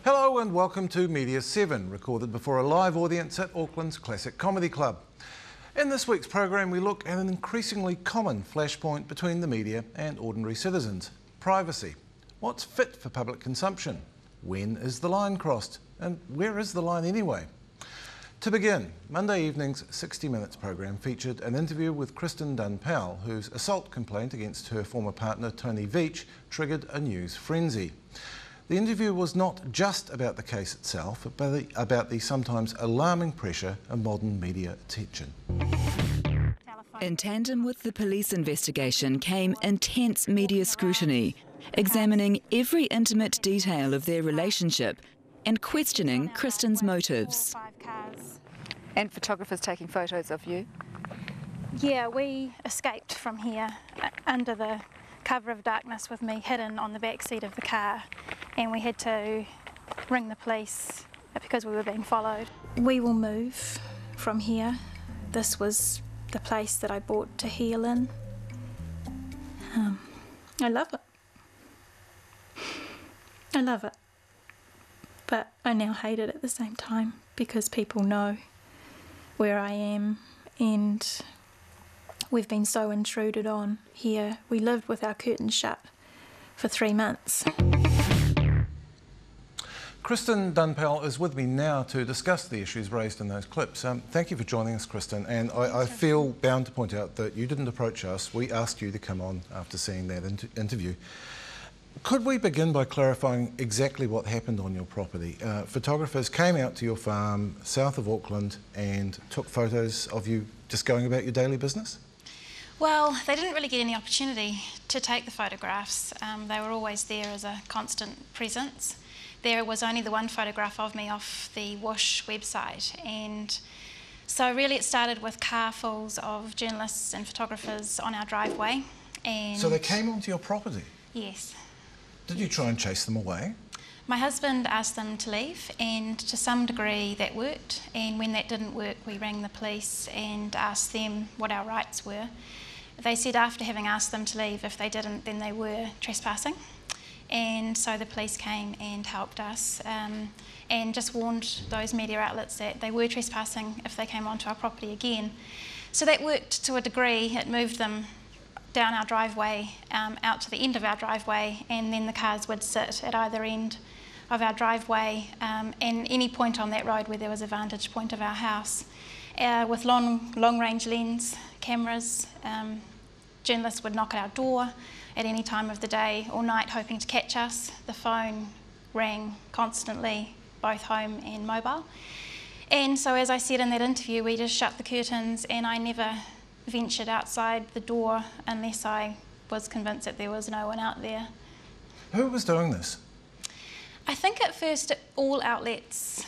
Hello and welcome to Media7, recorded before a live audience at Auckland's Classic Comedy Club. In this week's program we look at an increasingly common flashpoint between the media and ordinary citizens: privacy. What's fit for public consumption? When is the line crossed? And where is the line anyway? To begin, Monday evening's 60 Minutes program featured an interview with Kristin Dunne-Powell, whose assault complaint against her former partner Tony Veach triggered a news frenzy. The interview was not just about the case itself, but about the sometimes alarming pressure of modern media attention. In tandem with the police investigation came intense media scrutiny, examining every intimate detail of their relationship and questioning Kristin's motives. And photographers taking photos of you? Yeah, we escaped from here under the cover of darkness with me hidden on the back seat of the car, and we had to ring the police because we were being followed. We will move from here. This was the place that I bought to heal in. I love it. I love it. But I now hate it at the same time because people know where I am, and we've been so intruded on here. We lived with our curtains shut for 3 months. Kristin Dunne-Powell is with me now to discuss the issues raised in those clips. Thank you for joining us, Kristin, and I feel bound to point out that you didn't approach us. We asked you to come on after seeing that interview. Could we begin by clarifying exactly what happened on your property? Photographers came out to your farm south of Auckland and took photos of you just going about your daily business? Well, they didn't really get any opportunity to take the photographs. They were always there as a constant presence. There was only the one photograph of me off the Whoosh website, and so really it started with carfuls of journalists and photographers on our driveway. And so they came onto your property? Yes. Did you try and chase them away? My husband asked them to leave, and to some degree that worked, and when that didn't work we rang the police and asked them what our rights were. They said after having asked them to leave, if they didn't then they were trespassing, and so the police came and helped us and just warned those media outlets that they were trespassing if they came onto our property again. So that worked to a degree. It moved them down our driveway, out to the end of our driveway, and then the cars would sit at either end of our driveway and any point on that road where there was a vantage point of our house. With long-range lens cameras, journalists would knock at our door at any time of the day or night hoping to catch us. The phone rang constantly, both home and mobile. And so as I said in that interview, we just shut the curtains, and I never ventured outside the door unless I was convinced that there was no one out there. Who was doing this? I think at first all outlets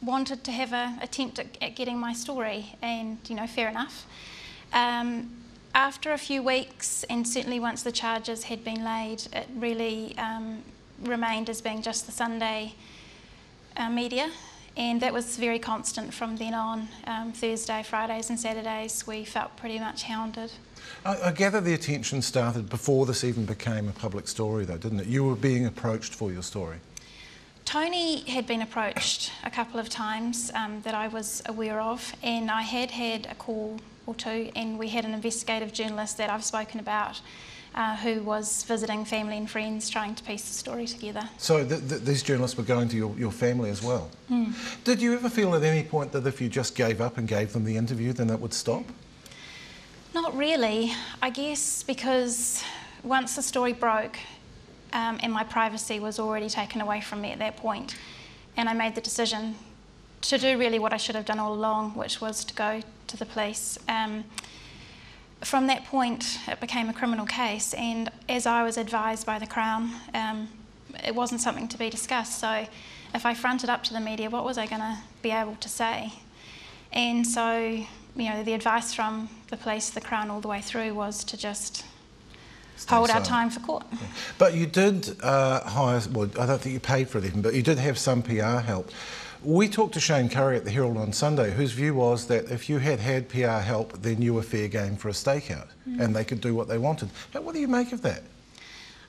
wanted to have an attempt at getting my story, and fair enough. After a few weeks, and certainly once the charges had been laid, it really remained as being just the Sunday media. And that was very constant from then on. Thursday, Fridays and Saturdays we felt pretty much hounded. I gather the attention started before this even became a public story though, didn't it? You were being approached for your story. Tony had been approached a couple of times that I was aware of, and I had had a call or two, and we had an investigative journalist that I've spoken about who was visiting family and friends trying to piece the story together. So these journalists were going to your family as well? Mm. Did you ever feel at any point that if you just gave up and gave them the interview then it would stop? Not really, I guess, because once the story broke and my privacy was already taken away from me at that point, and I made the decision to do really what I should have done all along, which was to go to the police. From that point, it became a criminal case, and as I was advised by the Crown, it wasn't something to be discussed. So if I fronted up to the media, what was I going to be able to say? And so, the advice from the police, the Crown, all the way through was to just hold our time for court. Yeah. But you did hire, well, I don't think you paid for it even, but you did have some PR help. We talked to Shane Curry at the Herald on Sunday, whose view was that if you had PR help, then you were fair game for a stakeout, and they could do what they wanted. But what do you make of that?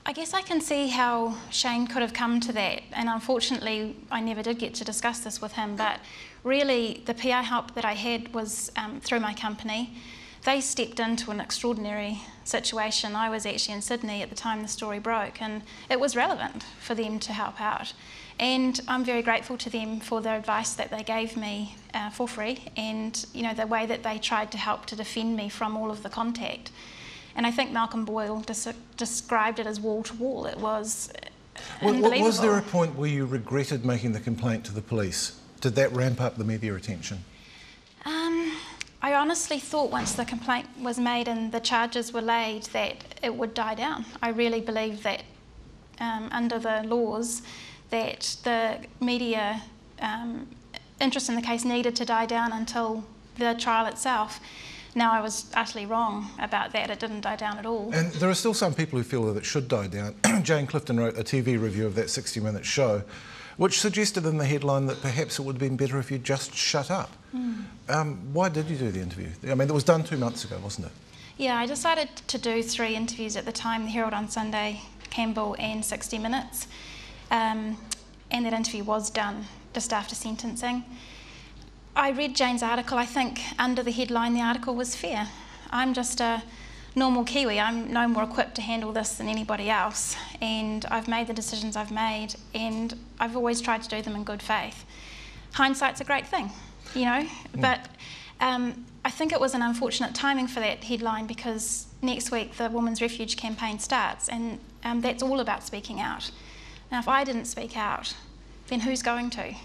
I guess I can see how Shane could have come to that, and unfortunately I never did get to discuss this with him, but really the PR help that I had was through my company. They stepped into an extraordinary situation. I was actually in Sydney at the time the story broke, and it was relevant for them to help out. And I'm very grateful to them for the advice that they gave me for free, and the way that they tried to help to defend me from all of the contact. And I think Malcolm Boyle described it as wall to wall. It was unbelievable. Was there a point where you regretted making the complaint to the police? Did that ramp up the media attention? I honestly thought once the complaint was made and the charges were laid that it would die down. I really believe that under the laws that the media interest in the case needed to die down until the trial itself. Now, I was utterly wrong about that. It didn't die down at all. And there are still some people who feel that it should die down. Jane Clifton wrote a TV review of that 60-minute show, which suggested in the headline that perhaps it would have been better if you'd just shut up. Why did you do the interview? I mean, it was done 2 months ago, wasn't it? Yeah, I decided to do 3 interviews at the time, the Herald on Sunday, Campbell and 60 Minutes. And that interview was done just after sentencing. I read Jane's article. I think under the headline the article was fair. I'm just a normal Kiwi. I'm no more equipped to handle this than anybody else, and I've made the decisions I've made, and I've always tried to do them in good faith. Hindsight's a great thing, but I think it was an unfortunate timing for that headline, because next week the Women's Refuge campaign starts, and that's all about speaking out. Now, if I didn't speak out, then who's going to?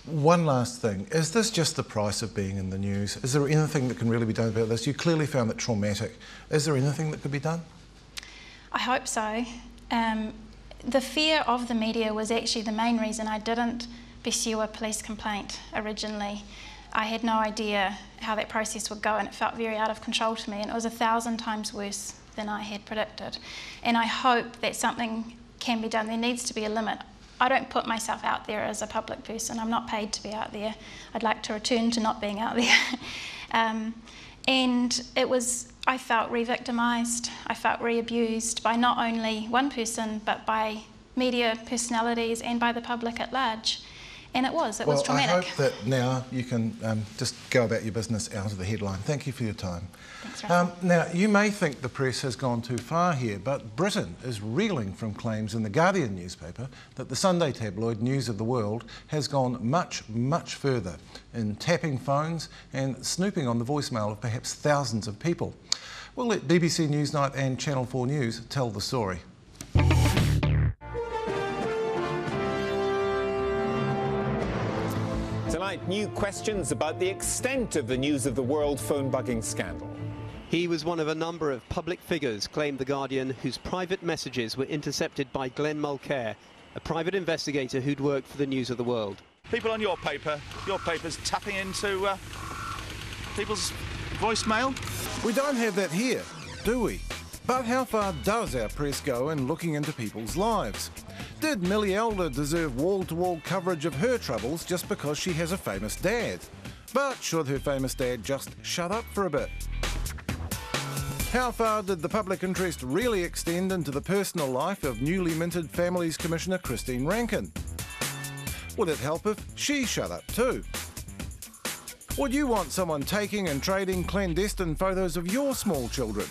One last thing, is this just the price of being in the news? Is there anything that can really be done about this? You clearly found it traumatic. Is there anything that could be done? I hope so. The fear of the media was actually the main reason I didn't pursue a police complaint originally. I had no idea how that process would go, and it felt very out of control to me, and it was 1,000 times worse than I had predicted. And I hope that something can be done. There needs to be a limit. I don't put myself out there as a public person. I'm not paid to be out there. I'd like to return to not being out there. And I felt re-victimised, I felt re-abused by not only one person, but by media personalities and by the public at large. And it was traumatic. I hope that now you can just go about your business out of the headline. Thank you for your time. Thanks, Russell. Now, you may think the press has gone too far here, but Britain is reeling from claims in the Guardian newspaper that the Sunday tabloid News of the World has gone much, much further in tapping phones and snooping on the voicemail of perhaps thousands of people. We'll let BBC Newsnight and Channel 4 News tell the story. Tonight, new questions about the extent of the News of the World phone bugging scandal. He was one of a number of public figures, claimed The Guardian, whose private messages were intercepted by Glenn Mulcair, a private investigator who'd worked for the News of the World. People on your paper's tapping into people's voicemail? We don't have that here, do we? But how far does our press go in looking into people's lives? Did Millie Elder deserve wall-to-wall coverage of her troubles just because she has a famous dad? But should her famous dad just shut up for a bit? How far did the public interest really extend into the personal life of newly minted Families Commissioner Christine Rankin? Would it help if she shut up too? Would you want someone taking and trading clandestine photos of your small children?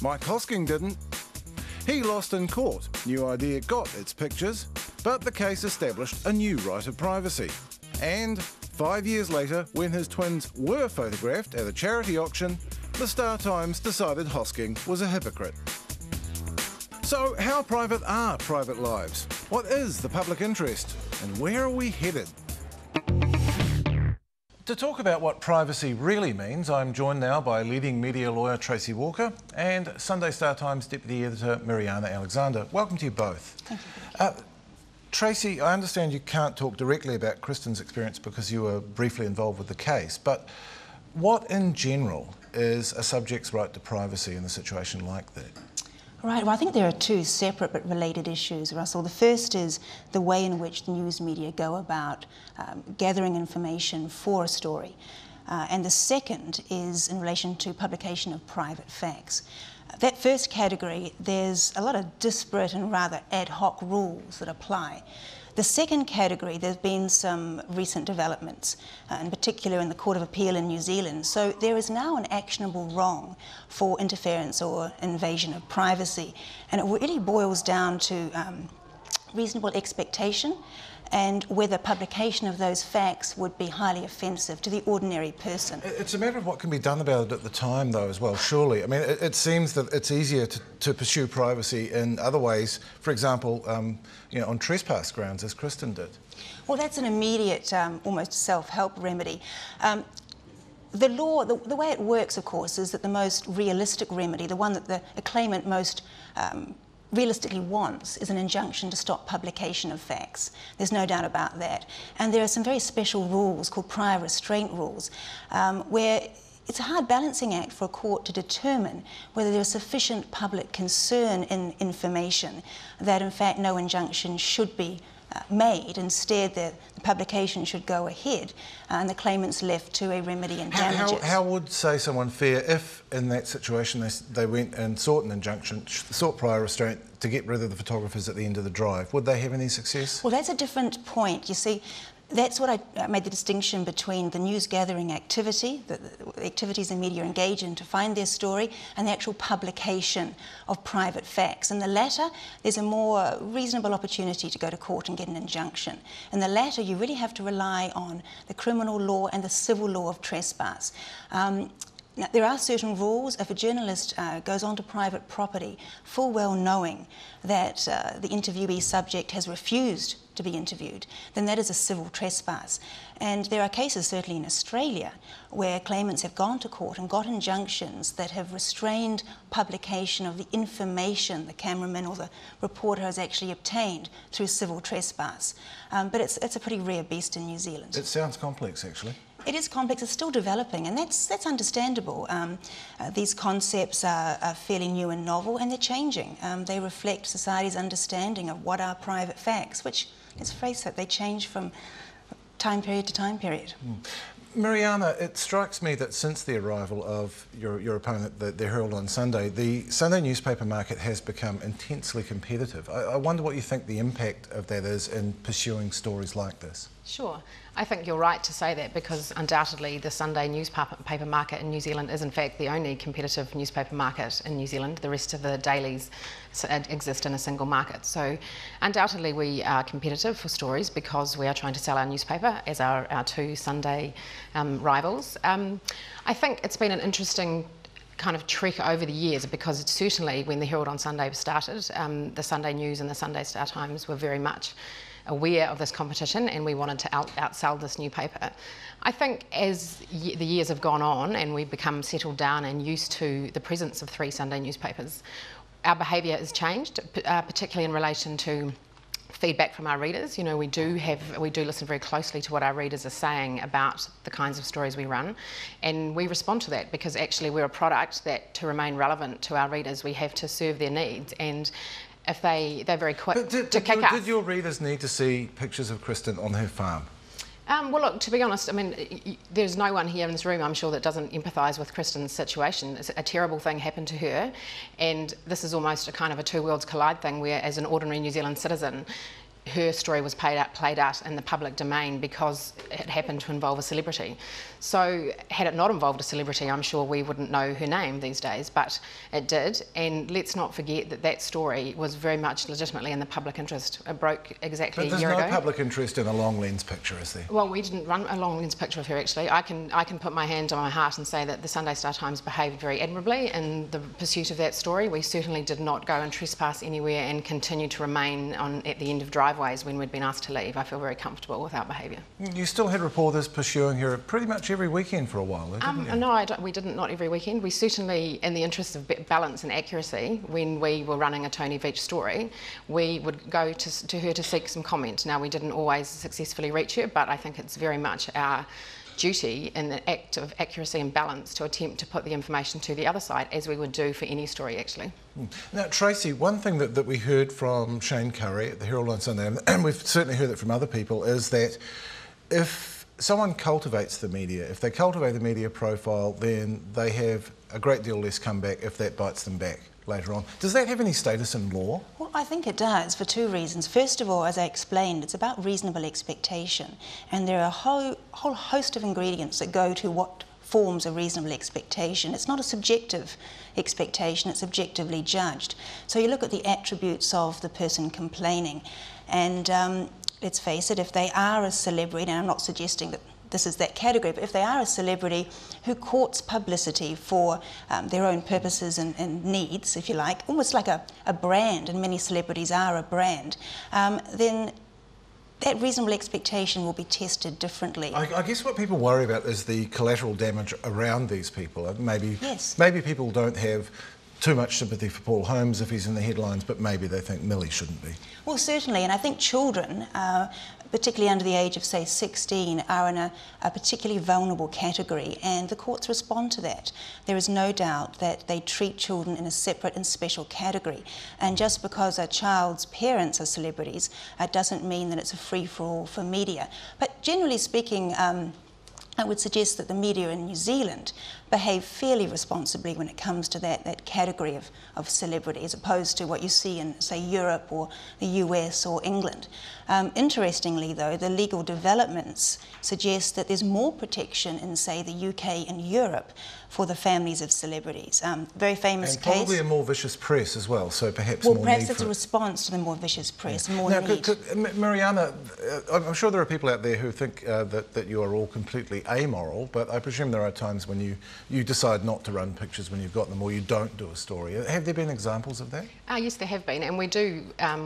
Mike Hosking didn't. He lost in court. New Idea got its pictures, but the case established a new right of privacy. And 5 years later, when his twins were photographed at a charity auction, the Star Times decided Hosking was a hypocrite. So how private are private lives? What is the public interest? And where are we headed? To talk about what privacy really means, I'm joined now by leading media lawyer Tracy Walker and Sunday Star Times Deputy Editor Mariana Alexander. Welcome to you both. Thank you. Tracy, I understand you can't talk directly about Kristin's experience because you were briefly involved with the case, but what in general is a subject's right to privacy in a situation like that? Right, well I think there are two separate but related issues, Russell. The first is the way in which the news media go about gathering information for a story. And the second is in relation to publication of private facts. That first category, there's a lot of disparate and rather ad hoc rules that apply. The second category, there's been some recent developments, in particular in the Court of Appeal in New Zealand. So there is now an actionable wrong for interference or invasion of privacy. And it really boils down to reasonable expectation and whether publication of those facts would be highly offensive to the ordinary person. It's a matter of what can be done about it at the time, though, as well, surely. I mean, it seems that it's easier to pursue privacy in other ways, for example, you know, on trespass grounds, as Kristin did. Well, that's an immediate, almost self-help remedy. The law, the way it works, of course, is that the most realistic remedy, the one that the claimant most realistically wants, is an injunction to stop publication of facts. There's no doubt about that. And there are some very special rules called prior restraint rules, where it's a hard balancing act for a court to determine whether there is sufficient public concern in information that in fact no injunction should be made. Instead, the publication should go ahead and the claimant's left to a remedy and damages. How would, say, someone fare if, in that situation, they went and sought an injunction, sought prior restraint to get rid of the photographers at the end of the drive? Would they have any success? Well, that's a different point. You see, that's what I made the distinction between the news gathering activity, the activities the media engage in to find their story, and the actual publication of private facts. In the latter, there's a more reasonable opportunity to go to court and get an injunction. In the latter, you really have to rely on the criminal law and the civil law of trespass. Now, there are certain rules. If a journalist goes onto private property, full well knowing that the interviewee subject has refused to be interviewed, then that is a civil trespass. And there are cases, certainly in Australia, where claimants have gone to court and got injunctions that have restrained publication of the information the cameraman or the reporter has actually obtained through civil trespass. But it's a pretty rare beast in New Zealand. It sounds complex, actually. It is complex, it's still developing, and that's understandable. These concepts are fairly new and novel, and they're changing. They reflect society's understanding of what are private facts, which, let's face it, they change from time period to time period. Mariana, it strikes me that since the arrival of your opponent, the Herald on Sunday, the Sunday newspaper market has become intensely competitive. I wonder what you think the impact of that is in pursuing stories like this. Sure. I think you're right to say that, because undoubtedly the Sunday newspaper market in New Zealand is in fact the only competitive newspaper market in New Zealand. The rest of the dailies exist in a single market. So undoubtedly we are competitive for stories because we are trying to sell our newspaper, as our two Sunday rivals. I think it's been an interesting kind of trek over the years, because it's certainly when the Herald on Sunday started, the Sunday News and the Sunday Star Times were very much aware of this competition, and we wanted to outsell this new paper. I think as the years have gone on and we've become settled down and used to the presence of three Sunday newspapers, our behaviour has changed, particularly in relation to feedback from our readers. You know, we do listen very closely to what our readers are saying about the kinds of stories we run, and we respond to that, because actually we're a product that, to remain relevant to our readers, we have to serve their needs. And if they're very quick to kick us. Did your readers need to see pictures of Kristin on her farm? Well, look, to be honest, I mean, there's no one here in this room, I'm sure, that doesn't empathise with Kristin's situation. A terrible thing happened to her, and this is almost a kind of a two worlds collide thing, where as an ordinary New Zealand citizen, her story was played out in the public domain because it happened to involve a celebrity. So had it not involved a celebrity, I'm sure we wouldn't know her name these days, but it did. And let's not forget that that story was very much legitimately in the public interest. It broke exactly a year ago. But there's no public interest in a long lens picture, is there? Well, we didn't run a long lens picture of her, actually. I can put my hand on my heart and say that the Sunday Star Times behaved very admirably in the pursuit of that story. We certainly did not go and trespass anywhere and continue to remain at the end of driveways when we'd been asked to leave. I feel very comfortable with our behaviour. You still had reporters pursuing her pretty much every weekend for a while, didn't you? No, we didn't, not every weekend. We certainly, in the interest of balance and accuracy, when we were running a Tony Veach story, we would go to her to seek some comment. Now, we didn't always successfully reach her, but I think it's very much our duty in the act of accuracy and balance to attempt to put the information to the other side, as we would do for any story, actually. Now, Tracy, one thing that we heard from Shane Curry at the Herald on Sunday, and we've certainly heard it from other people, is that if someone cultivates the media, if they cultivate the media profile, then they have a great deal less comeback if that bites them back later on. Does that have any status in law? Well, I think it does for two reasons. First of all, as I explained, it's about reasonable expectation, and there are a whole host of ingredients that go to what forms a reasonable expectation. It's not a subjective expectation, it's objectively judged. So you look at the attributes of the person complaining, and let's face it, if they are a celebrity, and I'm not suggesting that this is that category, but if they are a celebrity who courts publicity for their own purposes and needs, if you like, almost like a brand, and many celebrities are a brand, then that reasonable expectation will be tested differently. I guess what people worry about is the collateral damage around these people. Maybe people don't have too much sympathy for Paul Holmes if he's in the headlines, but maybe they think Millie shouldn't be. Well, certainly, and I think children, particularly under the age of, say, 16, are in a particularly vulnerable category, and the courts respond to that. There is no doubt that they treat children in a separate and special category, and just because a child's parents are celebrities, doesn't mean that it's a free-for-all for media. But generally speaking, I would suggest that the media in New Zealand behave fairly responsibly when it comes to that category of celebrity, as opposed to what you see in, say, Europe or the US or England. Interestingly, though, the legal developments suggest that there's more protection in, say, the UK and Europe for the families of celebrities. Very famous and case. Probably a more vicious press as well, so perhaps well, more perhaps need it's for a response to the more vicious press, yeah. more now, need. Mariana, I'm sure there are people out there who think that you are all completely amoral, but I presume there are times when you decide not to run pictures when you've got them, or you don't do a story. Have there been examples of that? Yes, there have been, and we do.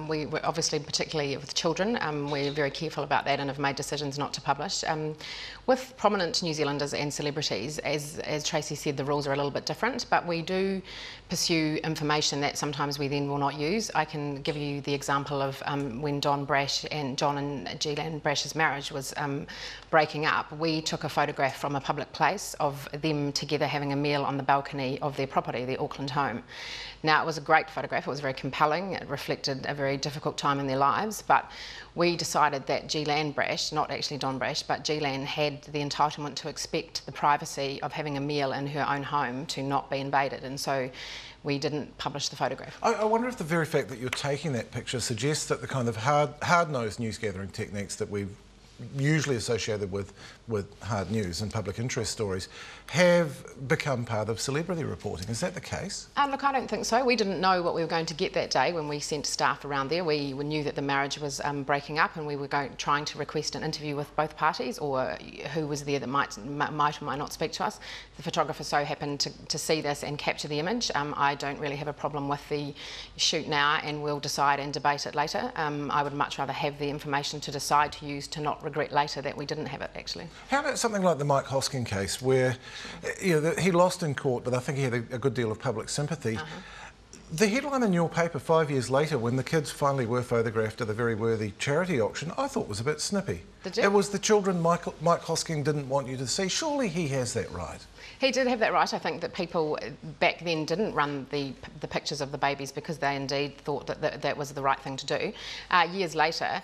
We obviously, particularly with children, we're very careful about that and have made decisions not to publish. With prominent New Zealanders and celebrities, as Tracy said, the rules are a little bit different, but we do pursue information that sometimes we then will not use. I can give you the example of when John and Gillian Brash's marriage was breaking up. We took a photograph from a public place of them together having a meal on the balcony of their property, their Auckland home. Now, it was a great photograph, it was very compelling, it reflected a very difficult time in their lives, but we decided that Gillian Brash, not actually Don Brash, but Gillian had the entitlement to expect the privacy of having a meal in her own home to not be invaded, and so we didn't publish the photograph. I wonder if the very fact that you're taking that picture suggests that the kind of hard-nosed news-gathering techniques that we've usually associated with hard news and public interest stories have become part of celebrity reporting. Is that the case? Look, I don't think so. We didn't know what we were going to get that day when we sent staff around there. We knew that the marriage was breaking up, and we were trying to request an interview with both parties, or who was there that might or might not speak to us. The photographer so happened to see this and capture the image. I don't really have a problem with the shoot now, and we'll decide and debate it later. I would much rather have the information to decide to use, to not regret later that we didn't have it, actually. How about something like the Mike Hosking case, where he lost in court, but I think he had a good deal of public sympathy. The headline in your paper 5 years later, when the kids finally were photographed at a very worthy charity auction, I thought was a bit snippy. Did you? It was the children Mike Hosking didn't want you to see. Surely he has that right. He did have that right. I think that people back then didn't run the pictures of the babies because they indeed thought that was the right thing to do. Years later,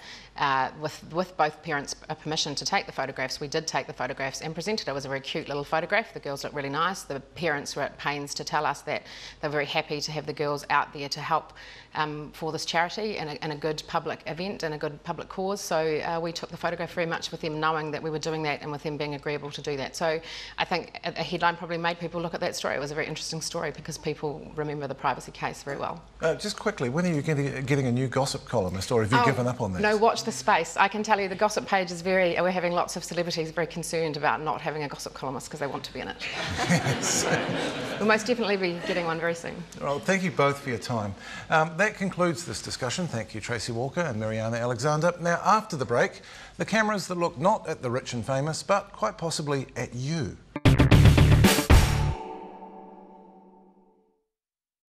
with both parents' permission to take the photographs, we did take the photographs and presented it. It was a very cute little photograph. The girls looked really nice. The parents were at pains to tell us that they're very happy to have the girls out there to help for this charity and a good public event and a good public cause. So we took the photograph very much with them knowing that we were doing that and with them being agreeable to do that. So I think a headline probably made people look at that story. It was a very interesting story because people remember the privacy case very well. Just quickly, when are you getting a new gossip columnist, or have you given up on that? No, watch the space. I can tell you the gossip page is we're having lots of celebrities very concerned about not having a gossip columnist because they want to be in it. So we'll most definitely be getting one very soon. Well, thank you both for your time. That concludes this discussion. Thank you, Tracy Walker and Mariana Alexander. Now, after the break, the cameras that look not at the rich and famous, but quite possibly at you.